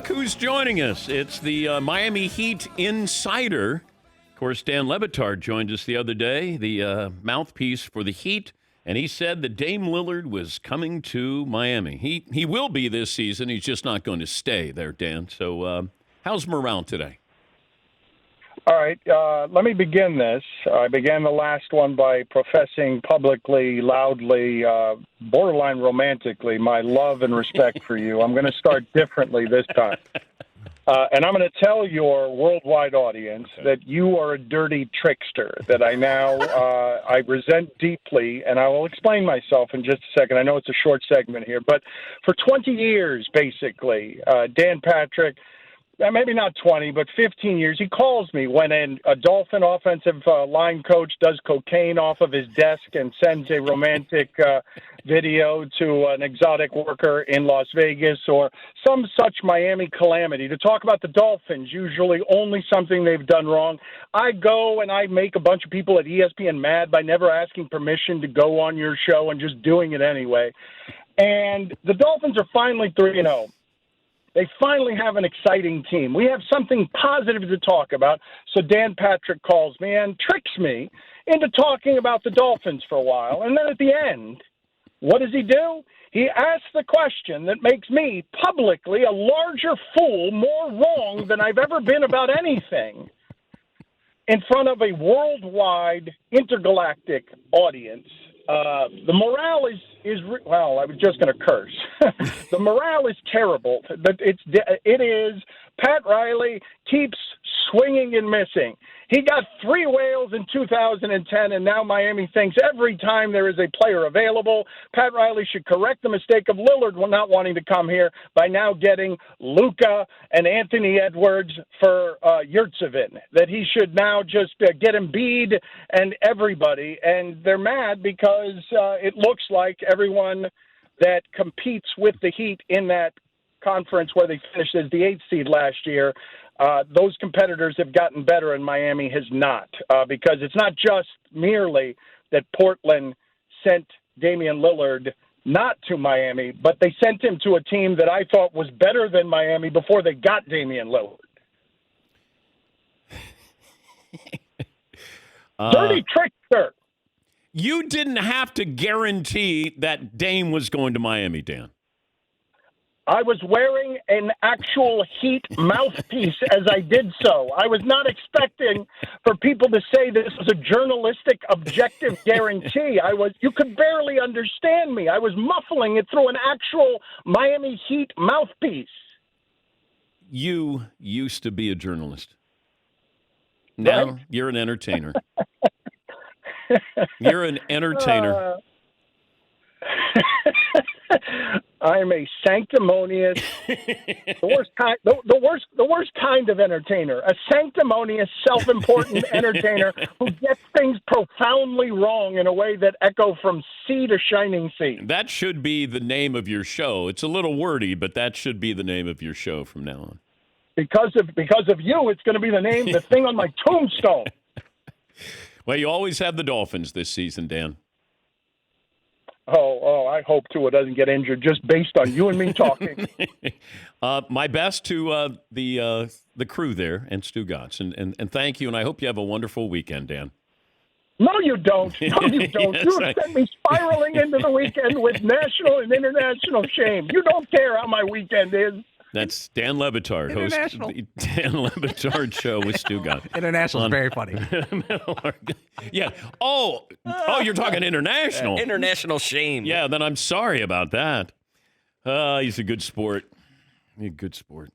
look who's joining us. It's the Miami Heat insider. Of course, Dan Batard joined us the other day, the mouthpiece for the Heat, and he said that Dame Lillard was coming to Miami. He will be this season. He's just not going to stay there, Dan. So how's morale today? All right, let me begin this. I began the last one by professing publicly, loudly, borderline romantically, my love and respect for you. I'm going to start differently this time. And I'm going to tell your worldwide audience that you are a dirty trickster that I resent deeply, and I will explain myself in just a second. I know it's a short segment here, but for 20 years, basically, Dan Patrick, maybe not 20, but 15 years, he calls me when a Dolphin offensive line coach does cocaine off of his desk and sends a romantic video to an exotic worker in Las Vegas or some such Miami calamity to talk about the Dolphins, usually only something they've done wrong. I go and I make a bunch of people at ESPN mad by never asking permission to go on your show and just doing it anyway. And the Dolphins are finally 3-0. They finally have an exciting team. We have something positive to talk about. So Dan Patrick calls me and tricks me into talking about the Dolphins for a while. And then at the end, what does he do? He asks the question that makes me publicly a larger fool, more wrong than I've ever been about anything, in front of a worldwide intergalactic audience. The morale well, I was just going to curse. The morale is terrible. But it is. Pat Riley keeps swinging and missing. He got 3 whales in 2010, and now Miami thinks every time there is a player available, Pat Riley should correct the mistake of Lillard not wanting to come here by now getting Luka and Anthony Edwards for Yurtsevin, that he should now just get Embiid and everybody. And they're mad because it looks like everyone that competes with the Heat in that conference where they finished as the 8th seed last year, those competitors have gotten better and Miami has not, because it's not just merely that Portland sent Damian Lillard not to Miami, but they sent him to a team that I thought was better than Miami before they got Damian Lillard. Dirty trickster. You didn't have to guarantee that Dame was going to Miami, Dan. I was wearing an actual Heat mouthpiece as I did so. I was not expecting for people to say this was a journalistic objective guarantee. You could barely understand me. I was muffling it through an actual Miami Heat mouthpiece. You used to be a journalist. Now Right? You're an entertainer. You're an entertainer. I'm a sanctimonious, the worst kind of entertainer, a sanctimonious, self-important entertainer who gets things profoundly wrong in a way that echo from sea to shining sea. That should be the name of your show. It's a little wordy, but that should be the name of your show from now on. Because of you, it's going to be the thing on my tombstone. Well, you always have the Dolphins this season, Dan. Oh, I hope Tua doesn't get injured just based on you and me talking. My best to the crew there and Stu Gotts. And thank you, and I hope you have a wonderful weekend, Dan. No, you don't. No, you don't. Yes, You sent me spiraling into the weekend with national and international shame. You don't care how my weekend is. That's Dan Batard, host of the Dan Batard Show with Stu Gotts. International is very funny. Yeah. Oh, you're talking international. International shame. Yeah, then I'm sorry about that. He's a good sport. He's a good sport.